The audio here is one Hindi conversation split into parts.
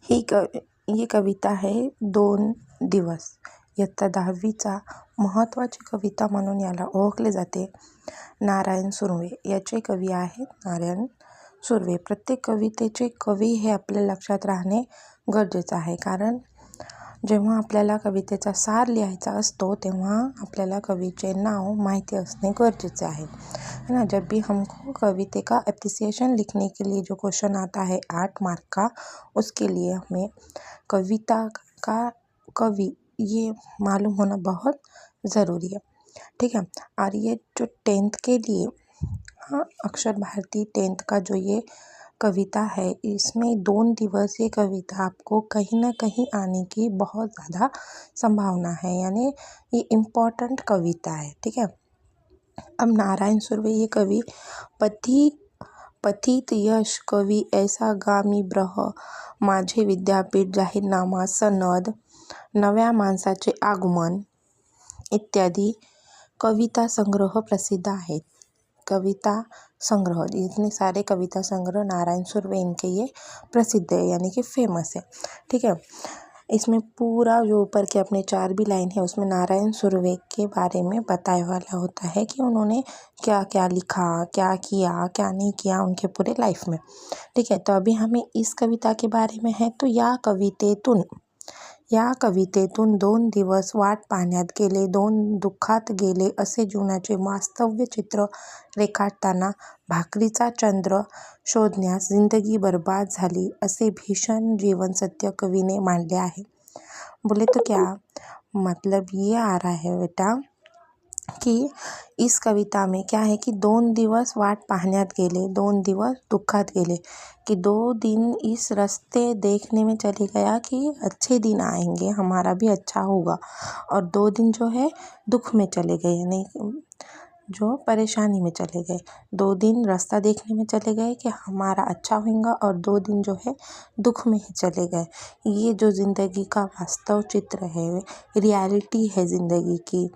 ही कविता आहे 2 दिवस. इयत्ता 10वीचा महत्त्वाची कविता म्हणून याला ओळखले जाते. नारायण सुर्वे याचे कवी आहेत नारायण सुर्वे. प्रत्येक कवितेचे कवी हे आपल्या लक्षात राहणे गरजेचं आहे, कारण जेव्हा आपल्याला कवितेचा सार लिहायचा असतो तेव्हा आपल्याला कवीचे नाव माहिती असणे गरजेचे आहे ना. जब भी हमको कविते का एप्रिसिएशन लिखने के लिए जो क्वेश्चन आता है 8 मार्क का, उसके लिए हमें कविता का कवि ये मालूम होना बहुत ज़रूरी है, ठीक है। और ये जो 10th के लिए अक्षर भारती 10th का जो ये कविता है, इसमें 2 दिवसीय कविता आपको कहीं ना कहीं आने की बहुत ज़्यादा संभावना है, यानी ये इम्पोर्टेंट कविता है, ठीक है। अब नारायण सुर्वे ये कवि पथित यश कवी ऐसा गामी ब्रह माझे विद्यापीठ जाहीरनामा सनद नव्या माणसाचे आगमन इत्यादी कविता संग्रह प्रसिद्ध आहेत। कविता संग्रह, इतने सारे कविता संग्रह नारायण सुर्वे इनके ये प्रसिद्ध है, यानी कि फेमस है, ठीक है। इसमें पूरा जो ऊपर के अपने 4 भी लाइन है उसमें नारायण सुर्वे के बारे में बताया वाला होता है कि उन्होंने क्या क्या लिखा, क्या किया, क्या नहीं किया उनके पूरे लाइफ में, ठीक है। तो अभी हमें इस कविता के बारे में है, तो या कवितेतून 2 दिवस वाट पाहण्यात गेले, 2 दुःखात गेले असे जीवनाचे वास्तव्य चित्र रेखाटताना भाकरीचा चंद्र शोधण्यास जिंदगी बर्बाद झाली असे भीषण जीवन सत्य कवीने मांडले आहे। बोले तो क्या मतलब ये आ रहा है बेटा कि इस कविता में क्या है कि 2 दिवस वाट पाहण्यात गेले, 2 दिवस दुखात गेले, कि 2 दिन इस रास्ते देखने में चले गया कि अच्छे दिन आएंगे, हमारा भी अच्छा होगा, और 2 दिन जो है दुख में चले गए, यानी जो परेशानी में चले गए। 2 दिन रास्ता देखने में चले गए कि हमारा अच्छा होगा, और 2 दिन जो है दुख में ही चले गए। ये जो ज़िंदगी का वास्तव चित्र है, रियलिटी है ज़िंदगी की,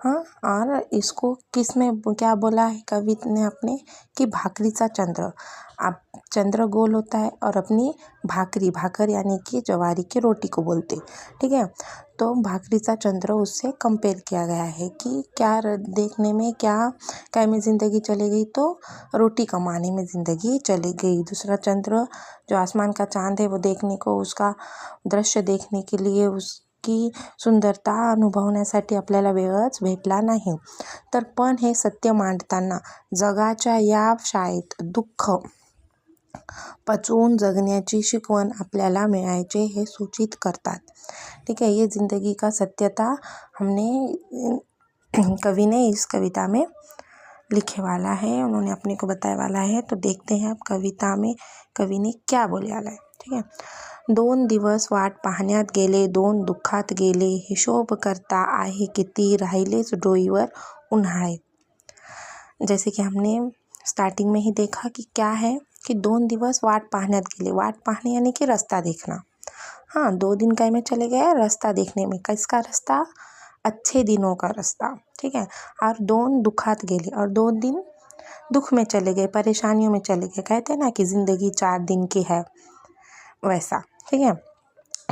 हाँ। और इसको किस में क्या बोला है कवि ने अपने कि भाकरीचा चंद्र, अब चंद्र गोल होता है और अपनी भाकर यानी कि जवारी की रोटी को बोलते, ठीक है। तो भाकरीचा चंद्र उससे कंपेयर किया गया है कि क्या देखने में क्या में ज़िंदगी चली गई, तो रोटी कमाने में ज़िंदगी चली गई। दूसरा चंद्र जो आसमान का चांद है वो देखने को, उसका दृश्य देखने के लिए, उसकी सुंदरता अनुभवण्यासाठी आपल्याला वेळच भेटला नाही। तर पण हे सत्य मांडताना जगाच्या या शाळेत दुःख पचवून जगण्याची शिकवण आपल्याला मिळायचे हे सूचित करतात, ठीक है। ये ज़िंदगी का सत्यता हमने कवि ने इस कविता में लिखे वाला है, उन्होंने अपने को बताया वाला है। तो देखते हैं अब कविता में कवि ने क्या बोले वाला है, ठीक है। 2 दिवस वाट पाहण्यात गेले, 2 दुःखात गेले, हिशोब करता आहे किती राहिलेच डोईवर उन्हाळे। जैसे कि हमने स्टार्टिंग में ही देखा कि क्या है कि 2 दिवस वाट पाहण्यात गेले, वाट पाहने यानी कि रास्ता देखना, हाँ। 2 दिन काय में चले गए रास्ता देखने में, किसका रास्ता, अच्छे दिनों का रास्ता, ठीक है। और 2 दुखात गेले, और 2 दिन दुख में चले गए, परेशानियों में चले गए। कहते हैं ना कि ज़िंदगी 4 दिन की है, वैसा, ठीक है।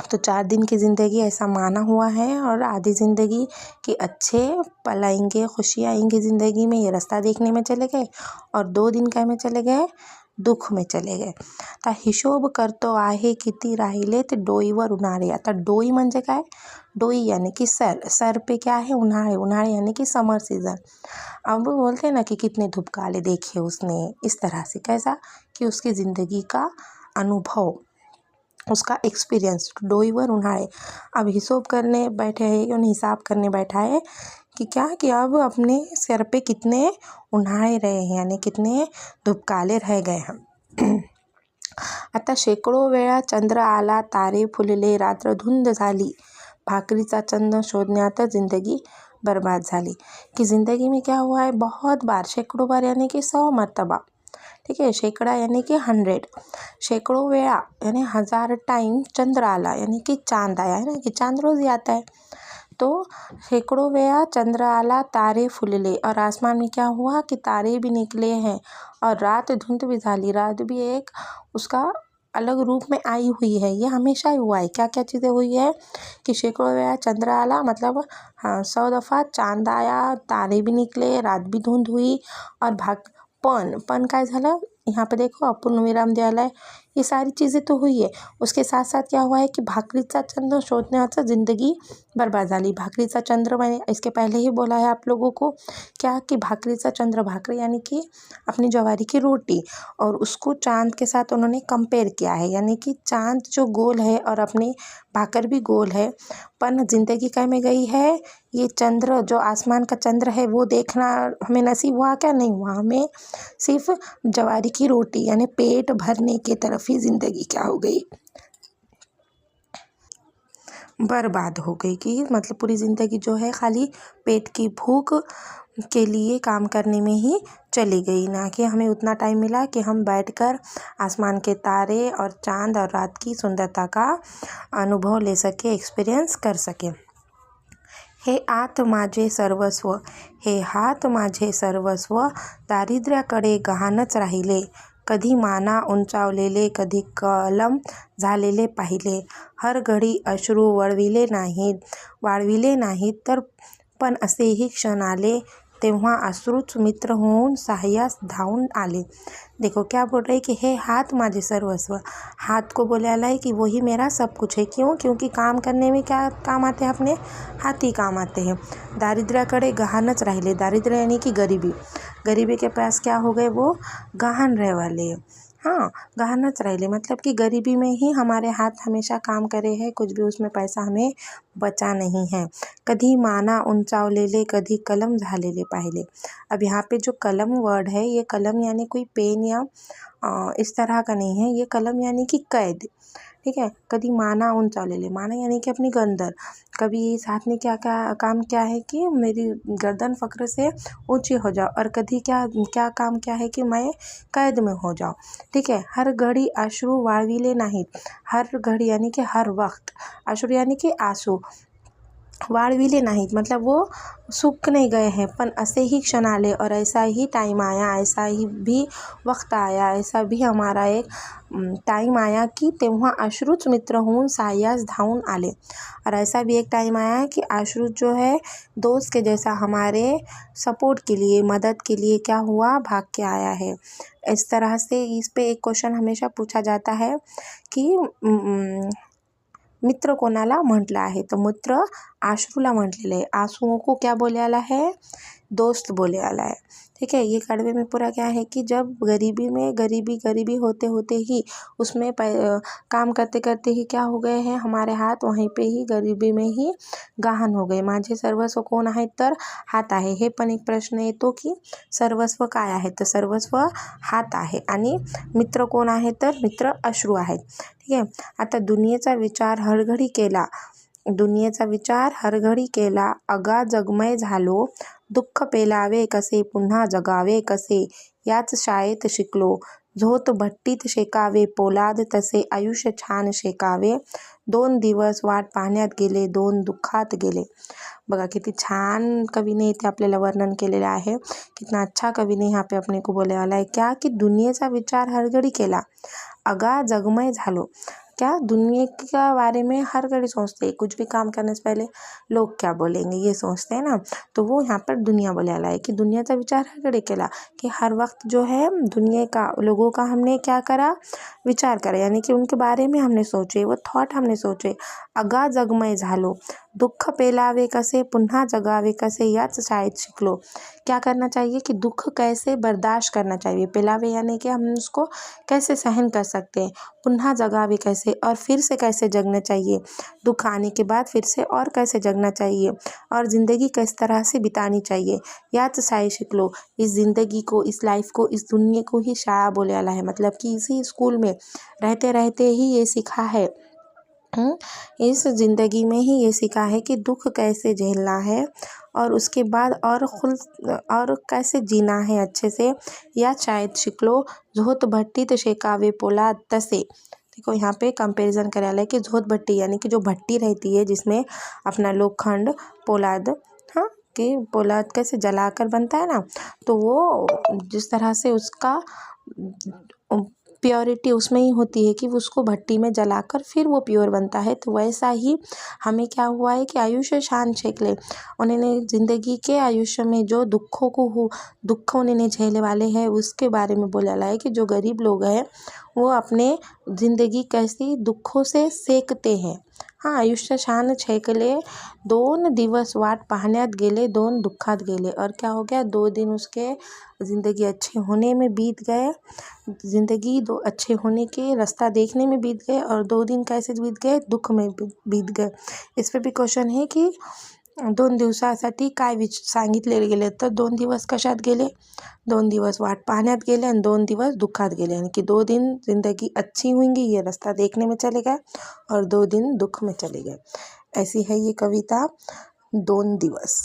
तो 4 दिन की ज़िंदगी ऐसा माना हुआ है, और आधी ज़िंदगी कि अच्छे पल आएंगे, खुशी आएंगी ज़िंदगी में, ये रास्ता देखने में चले गए, और 2 दिन काय में चले गए, दुख में चले गए। आता हिशोब करतो आहे किती राहिलेत डोईवर उन्हाळे। आता डोई म्हणजे काय, डोई यानी कि सर पे क्या है, उन्हाळे यानी कि समर सीज़न। अब बोलते हैं ना कि कितने धूपकाले देखे उसने, इस तरह से, कैसा कि उसकी ज़िंदगी का अनुभव, उसका एक्सपीरियंस, डोईवर उन्हाळे। अब हिसाब करने बैठे हैं, यानी हिसाब करने बैठा है कि क्या कि अब अपने सर पे कितने उन्हाळे रहे हैं, यानी कितने धुपकाले रह गए हैं। आता शेकडो वेळा चंद्र आला, तारे फुलले, रात्र धुंद झाली, भाकरीचा चंद्र शोधण्यातच जिंदगी बर्बाद झाली। कि ज़िंदगी में क्या हुआ है, बहुत बार, शेकडो बार यानी कि 100 मरतबा, ठीक है। शेकड़ा यानी कि 100, शेकडो वेळा यानी 1000 टाइम चंद्र आला, यानी कि चांद आया है ना, कि चांद रोज़ ही आता है। तो शेकडो वेळा चंद्र आला, तारे फुलले, और आसमान में क्या हुआ कि तारे भी निकले हैं, और रात धुंध भी झाली, रात भी एक उसका अलग रूप में आई हुई है, ये हमेशा ही हुआ है। क्या क्या चीज़ें हुई है कि सैकड़ों बार चंद्र आला, मतलब हाँ 100 दफ़ा चांद आया, तारे भी निकले, रात भी धुंद हुई और पण काय झालं, यहाँ पे देखो अपूर्णविराम दिला आहे। ये सारी चीज़ें तो हुई है। उसके साथ साथ क्या हुआ है कि भाकरीचा चंद्र शोधण्याचं जिंदगी बर्बाद झाली। भाकरीचा चंद्र मैंने इसके पहले ही बोला है आप लोगों को, क्या कि भाकरीचा चंद्र, भाकरी यानी कि अपनी ज्वारी की रोटी, और उसको चांद के साथ उन्होंने कंपेयर किया है, यानी कि चांद जो गोल है और अपनी भाकर भी गोल है, पर जिंदगी क्या में गई है, ये चंद्र जो आसमान का चंद्र है वो देखना हमें नसीब हुआ क्या, नहीं हुआ। हमें सिर्फ ज्वारी की रोटी यानी पेट भरने की तरफ ही ज़िंदगी क्या हो गई, बर्बाद हो गई। कि मतलब पूरी ज़िंदगी जो है खाली पेट की भूख के लिए काम करने में ही चली गई, ना कि हमें उतना टाइम मिला कि हम बैठकर आसमान के तारे और चांद और रात की सुंदरता का अनुभव ले सके, एक्सपीरियंस कर सके। हे आत माझे सर्वस्व, हे हात माझे सर्वस्व, दारिद्र्याकडे गहाणच राहिले, कधी माना उंचावलेले, कधी कलम झालेले पाहिले, हर घडी अश्रू वाळविले नाहीत तर, पण असेही क्षण आले तेव्हा अश्रूच मित्र होऊन सहाय्यास धावून आले। देखो क्या बोल रहे हैं कि हे हाथ माझे सर्वस्व, हाथ को बोले आला है कि वही मेरा सब कुछ है। क्यों? क्योंकि काम करने में क्या काम आते हैं, अपने हाथ ही काम आते हैं। दारिद्र्याकडे गहाणच राहिले, दारिद्र्य यानी कि गरीबी, गरीबी के पास क्या हो गए, वो गहान रहे वाले। हाँ, गहानच राहिले मतलब कि गरीबी में ही हमारे हाथ हमेशा काम करे हैं, कुछ भी उसमें पैसा हमें बचा नहीं है। कधी माना उंचावलेले, कधी कलम झालेले पाहिले। अब यहाँ पे जो कलम वर्ड है, ये कलम यानी कोई पेन या इस तरह का नहीं है, ये कलम यानी कि कैद, ठीक है। कभी माना उंचावलेले, माना यानी कि अपनी गर्दन, कभी इस हाथ ने क्या काम क्या है कि मेरी गर्दन फ़क्र से ऊंची हो जाओ, और कभी क्या काम क्या है कि मैं कैद में हो जाऊँ, ठीक है। हर घड़ी अश्रू वाळविले नाहीत, हर घड़ी यानी कि हर वक्त, अश्रू यानी कि आंसू, वाळविले नाहीत मतलब वो सूख नहीं गए हैं, पण ऐसे ही क्षण आले, और ऐसा ही टाइम आया, ऐसा ही भी वक्त आया, ऐसा भी हमारा एक टाइम आया कि तेव्हा अश्रूच मित्र होऊन सहाय्यास धावून आले। और ऐसा भी एक टाइम आया कि अश्रू जो है दोस्त के जैसा हमारे सपोर्ट के लिए, मदद के लिए क्या हुआ, भाग के आया है। इस तरह से इस पे एक क्वेश्चन हमेशा पूछा जाता है कि मित्र कोणाला म्हटलं आहे, तो मित्र अश्रूला म्हटलेलं आहे। आंसुओं को क्या बोले आला है, दोस्त बोले आला है, ठीक है। ये कड़वे में पूरा क्या है कि जब गरीबी में गरीबी होते होते ही उसमें काम करते करते ही क्या हो गए हैं, हमारे हाथ वहीं पे ही गरीबी में ही गहाण हो गए। माझे सर्वस्व कोण आहे, तर हात आहे। हे पण एक प्रश्न येतो की सर्वस्व काय आहे, तर सर्वस्व हात आहे, आणि मित्र कोण आहे, तर मित्र अश्रू आहेत, ठीक आहे। आता दुनियेचा विचार हरघडी केला, अगा जगमय झालो, दुःख पेलावे कसे, पुन्हा जगावे कसे, याच शाळेत शिकलो, झोत भट्टीत शेकावे पोलाद तसे, आयुष्य छान शेकावे, 2 दिवस वाट पाहण्यात गेले, 2 दुःखात गेले। बघा किती छान कवि ने इथे आपल्याला वर्णन केलेलं आहे, कितना अच्छा कवि ने यहाँ पे अपने को बोले वाला है क्या कि दुनियेचा विचार हरघडी केला, अगा जगमय झालो, क्या दुनिया के बारे में हर घड़ी सोचते हैं, कुछ भी काम करने से पहले लोग क्या बोलेंगे ये सोचते हैं ना, तो वो यहाँ पर दुनिया बोले आला है कि दुनियाचा विचार हर घड़ी केला, कि हर वक्त जो है दुनिया का, लोगों का हमने क्या करा, विचार करा, यानी कि उनके बारे में हमने सोचे, वो थॉट हमने सोचे। अगा जगमय झालो, दुःख पेलावे कसे, पुन्हा जगावे कसे, याच शाळेत शिकलो। क्या करना चाहिए कि दुख कैसे बर्दाश्त करना चाहिए, पेलावे यानी कि हम उसको कैसे सहन कर सकते हैं, पुन्हा जगावे कैसे, और फिर से कैसे जगना चाहिए, दुख आने के बाद फिर से और कैसे जगना चाहिए, और ज़िंदगी किस तरह से बितानी चाहिए, याच शाळेत शिकलो। इस ज़िंदगी को, इस लाइफ को, इस दुनिया को ही शाळा बोले आला है, मतलब कि इसी स्कूल में रहते रहते ही ये सीखा है, इस ज़िंदगी में ही ये सीखा है कि दुख कैसे झेलना है, और उसके बाद और कैसे जीना है अच्छे से, या शायद शिकलो, झोत भट्टीत शेकावे पोलाद तसे। देखो यहाँ पे कंपैरिजन कराया है कि झोत भट्टी यानी कि जो भट्टी रहती है जिसमें अपना लोखंड, पोलाद, हाँ, कि पोलाद कैसे जलाकर बनता है ना, तो वो जिस तरह से उसका प्योरिटी उसमें ही होती है कि उसको भट्टी में जलाकर फिर वो प्योर बनता है। तो वैसा ही हमें क्या हुआ है कि आयुष्य शान छेक ले, उन्होंने ज़िंदगी के आयुष्य में जो दुख उन्होंने झेलने वाले हैं उसके बारे में बोला है कि जो गरीब लोग हैं वो अपने ज़िंदगी कैसी दुखों से सेकते हैं। हाँ, आयुष्य शान छेकले 2 दिवस वाट पाहण्यात गेले 2 दुःखात गेले। और क्या हो गया, 2 दिन उसके ज़िंदगी अच्छे होने में बीत गए, ज़िंदगी 2 अच्छे होने के रास्ता देखने में बीत गए, और 2 दिन कैसे बीत गए, दुःख में बीत गए। इस पे भी क्वेश्चन है की 2 दिवसासाठी काय सांगितले गेले, तर 2 दिवस कशात गेले, 2 दिवस वाट पाहण्यात गेले आणि 2 दिवस दुःखात गेले, यानी कि 2 दिन ज़िंदगी अच्छी होंगी ये रास्ता देखने में चले गए, और 2 दिन दुख में चले गए। ऐसी है ये कविता 2 दिवस।